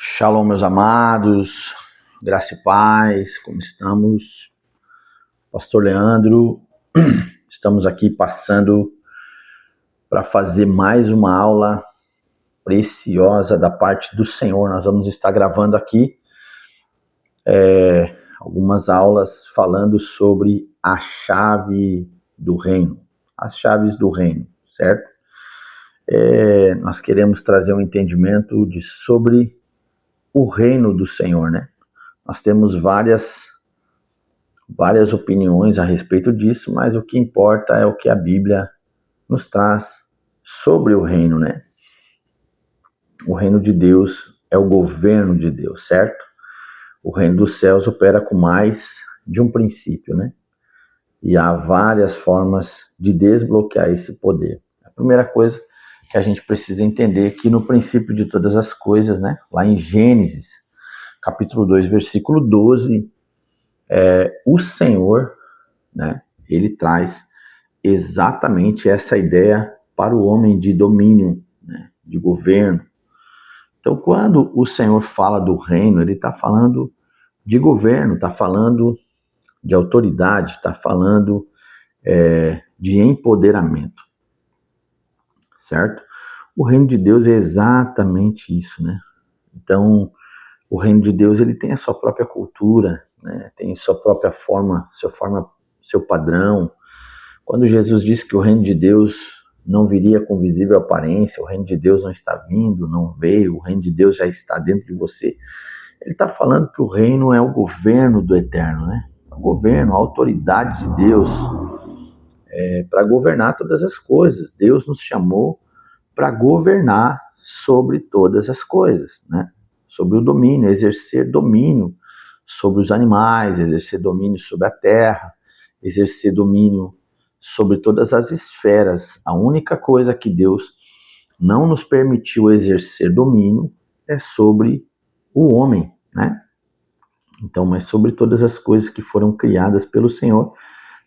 Shalom, meus amados, graça e paz, como estamos? Pastor Leandro, estamos aqui passando para fazer mais uma aula preciosa da parte do Senhor. Nós vamos estar gravando aqui algumas aulas falando sobre a chave do reino, as chaves do reino, certo? Nós queremos trazer um entendimento sobre o reino do Senhor, né? Nós temos várias opiniões a respeito disso, mas o que importa é o que a Bíblia nos traz sobre o reino, né? O reino de Deus é o governo de Deus, certo? O reino dos céus opera com mais de um princípio, né? E há várias formas de desbloquear esse poder. A primeira coisa que a gente precisa entender é que no princípio de todas as coisas, né? Lá em Gênesis, capítulo 2, versículo 12, o Senhor, né, ele traz exatamente essa ideia para o homem de domínio, né, de governo. Então, quando o Senhor fala do reino, ele está falando de governo, está falando de autoridade, está falando de empoderamento, certo? O reino de Deus é exatamente isso, né? Então, o reino de Deus ele tem a sua própria cultura, né? Tem sua própria forma, seu padrão. Quando Jesus disse que o reino de Deus não viria com visível aparência, o reino de Deus não está vindo, não veio, o reino de Deus já está dentro de você, ele está falando que o reino é o governo do eterno, né? O governo, a autoridade de Deus para governar todas as coisas. Deus nos chamou para governar sobre todas as coisas, né? Sobre o domínio, exercer domínio sobre os animais, exercer domínio sobre a terra, exercer domínio sobre todas as esferas. A única coisa que Deus não nos permitiu exercer domínio é sobre o homem, né? Então, mas sobre todas as coisas que foram criadas pelo Senhor,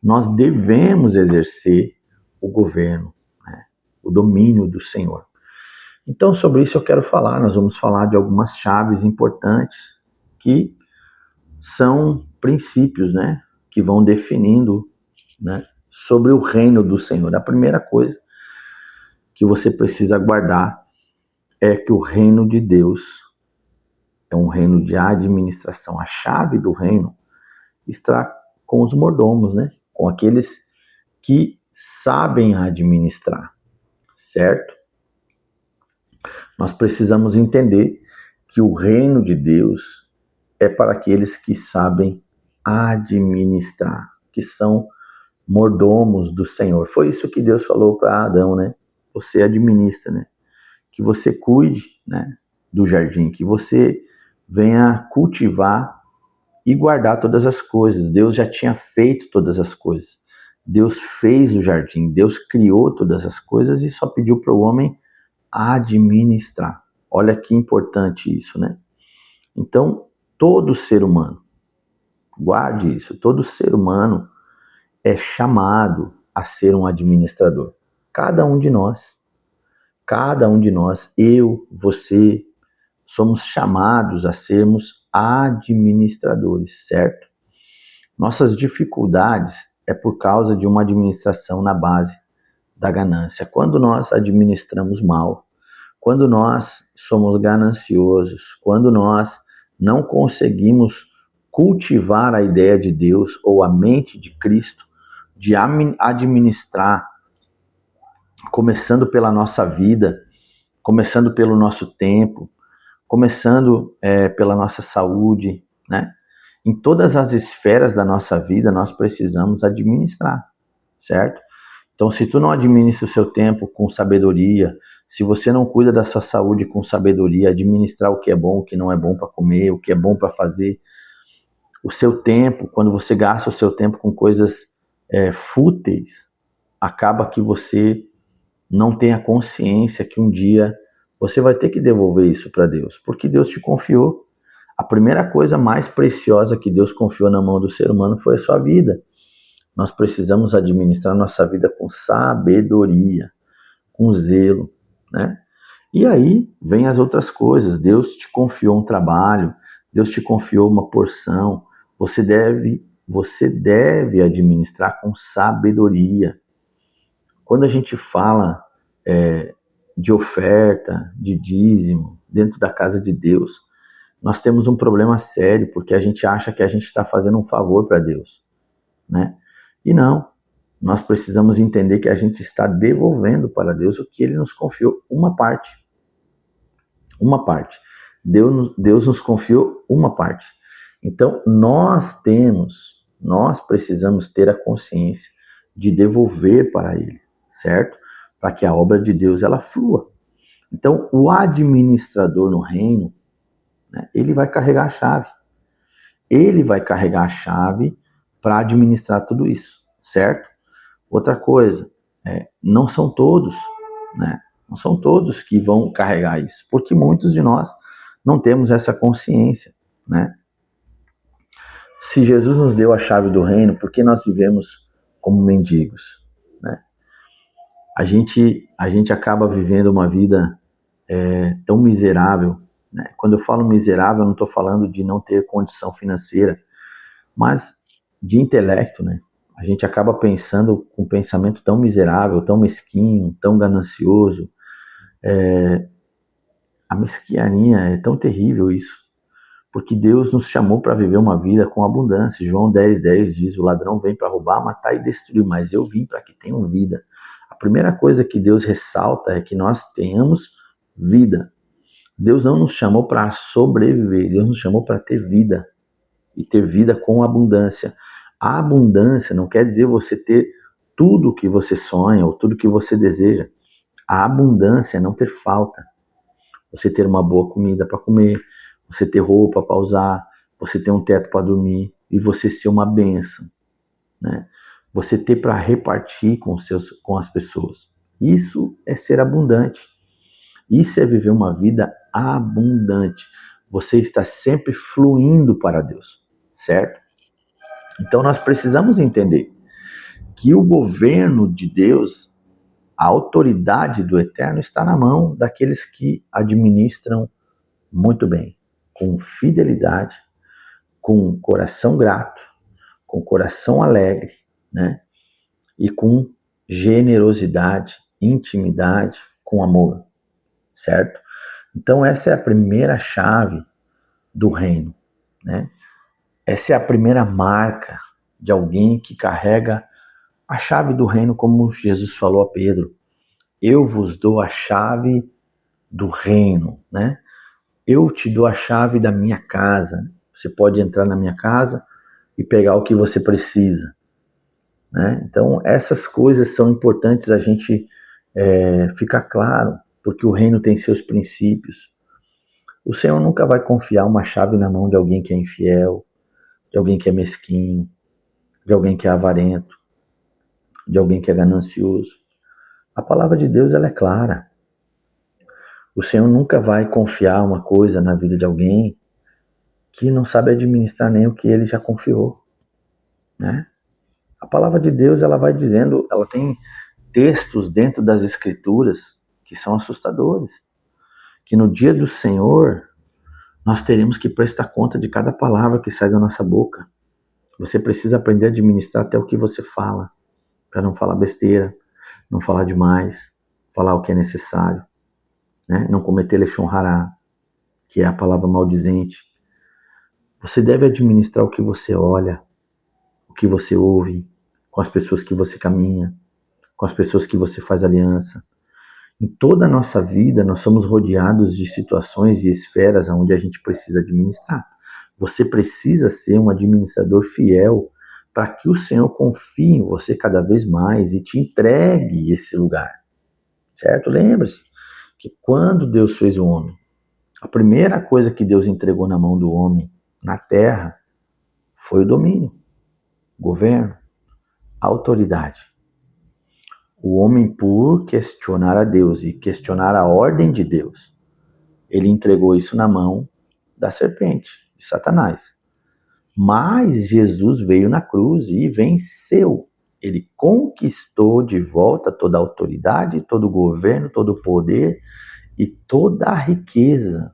nós devemos exercer o governo, né? O domínio do Senhor. Então, sobre isso eu quero falar. Nós vamos falar de algumas chaves importantes que são princípios, né, que vão definindo, né, sobre o reino do Senhor. A primeira coisa que você precisa guardar é que o reino de Deus é um reino de administração. A chave do reino está com os mordomos, né, com aqueles que sabem administrar, certo? Nós precisamos entender que o reino de Deus é para aqueles que sabem administrar, que são mordomos do Senhor. Foi isso que Deus falou para Adão, né? Você administra, né? Que você cuide, né, do jardim, que você venha cultivar e guardar todas as coisas. Deus já tinha feito todas as coisas. Deus fez o jardim, Deus criou todas as coisas e só pediu para o homem administrar. Olha que importante isso, né? Então, todo ser humano, guarde isso, todo ser humano é chamado a ser um administrador. Cada um de nós, eu, você, somos chamados a sermos administradores, certo? Nossas dificuldades é por causa de uma administração na base da ganância. Quando nós administramos mal, quando nós somos gananciosos, quando nós não conseguimos cultivar a ideia de Deus ou a mente de Cristo, de administrar, começando pela nossa vida, começando pelo nosso tempo, começando pela nossa saúde, né? Em todas as esferas da nossa vida, nós precisamos administrar, certo? Então, se tu não administra o seu tempo com sabedoria, se você não cuida da sua saúde com sabedoria, administrar o que é bom, o que não é bom para comer, o que é bom para fazer, o seu tempo, quando você gasta o seu tempo com coisas fúteis, acaba que você não tem a consciência que um dia você vai ter que devolver isso para Deus, porque Deus te confiou. A primeira coisa mais preciosa que Deus confiou na mão do ser humano foi a sua vida. Nós precisamos administrar nossa vida com sabedoria, com zelo, né? E aí vem as outras coisas. Deus te confiou um trabalho, Deus te confiou uma porção. Você deve administrar com sabedoria. Quando a gente fala de oferta, de dízimo, dentro da casa de Deus, nós temos um problema sério, porque a gente acha que a gente está fazendo um favor para Deus, né? E não, nós precisamos entender que a gente está devolvendo para Deus o que Ele nos confiou, uma parte. Uma parte. Deus nos confiou uma parte. Então, nós precisamos ter a consciência de devolver para Ele, certo? Para que a obra de Deus ela flua. Então, o administrador no reino, né, ele vai carregar a chave. Ele vai carregar a chave para administrar tudo isso, certo? Outra coisa, não são todos, né? Não são todos que vão carregar isso, porque muitos de nós não temos essa consciência, né? Se Jesus nos deu a chave do reino, por que nós vivemos como mendigos, né? A gente acaba vivendo uma vida tão miserável, né? Quando eu falo miserável, eu não estou falando de não ter condição financeira, mas de intelecto, né? A gente acaba pensando com um pensamento tão miserável, tão mesquinho, tão ganancioso. A mesquinharia é tão terrível isso, porque Deus nos chamou para viver uma vida com abundância. João 10:10 diz, o ladrão vem para roubar, matar e destruir, mas eu vim para que tenham vida. A primeira coisa que Deus ressalta é que nós tenhamos vida. Deus não nos chamou para sobreviver, Deus nos chamou para ter vida, e ter vida com abundância. A abundância não quer dizer você ter tudo o que você sonha ou tudo o que você deseja. A abundância é não ter falta. Você ter uma boa comida para comer, você ter roupa para usar, você ter um teto para dormir e você ser uma bênção, né? Você ter para repartir com as pessoas. Isso é ser abundante. Isso é viver uma vida abundante. Você está sempre fluindo para Deus, certo? Então nós precisamos entender que o governo de Deus, a autoridade do Eterno está na mão daqueles que administram muito bem, com fidelidade, com coração grato, com coração alegre, né? E com generosidade, intimidade, com amor, certo? Então essa é a primeira chave do reino, né? Essa é a primeira marca de alguém que carrega a chave do reino, como Jesus falou a Pedro. Eu vos dou a chave do reino, né? Eu te dou a chave da minha casa. Você pode entrar na minha casa e pegar o que você precisa, né? Então, essas coisas são importantes a gente ficar claro, porque o reino tem seus princípios. O Senhor nunca vai confiar uma chave na mão de alguém que é infiel, de alguém que é mesquinho, de alguém que é avarento, de alguém que é ganancioso. A palavra de Deus ela é clara. O Senhor nunca vai confiar uma coisa na vida de alguém que não sabe administrar nem o que ele já confiou, né? A palavra de Deus ela vai dizendo, ela tem textos dentro das Escrituras que são assustadores, que no dia do Senhor nós teremos que prestar conta de cada palavra que sai da nossa boca. Você precisa aprender a administrar até o que você fala, para não falar besteira, não falar demais, falar o que é necessário, né? Não cometer leshon hará, que é a palavra maldizente. Você deve administrar o que você olha, o que você ouve, com as pessoas que você caminha, com as pessoas que você faz aliança. Em toda a nossa vida, nós somos rodeados de situações e esferas onde a gente precisa administrar. Você precisa ser um administrador fiel para que o Senhor confie em você cada vez mais e te entregue esse lugar, certo? Lembre-se que quando Deus fez o homem, a primeira coisa que Deus entregou na mão do homem na terra foi o domínio, governo, autoridade. O homem, por questionar a Deus e questionar a ordem de Deus, ele entregou isso na mão da serpente, de Satanás. Mas Jesus veio na cruz e venceu. Ele conquistou de volta toda a autoridade, todo o governo, todo o poder e toda a riqueza.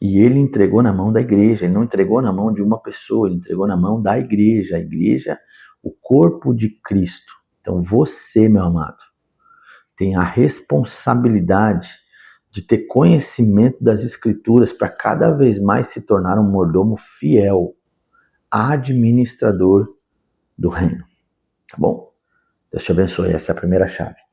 E ele entregou na mão da igreja, ele não entregou na mão de uma pessoa, ele entregou na mão da igreja. A igreja, o corpo de Cristo. Então você, meu amado, tem a responsabilidade de ter conhecimento das Escrituras para cada vez mais se tornar um mordomo fiel, administrador do reino. Tá bom? Deus te abençoe. Essa é a primeira chave.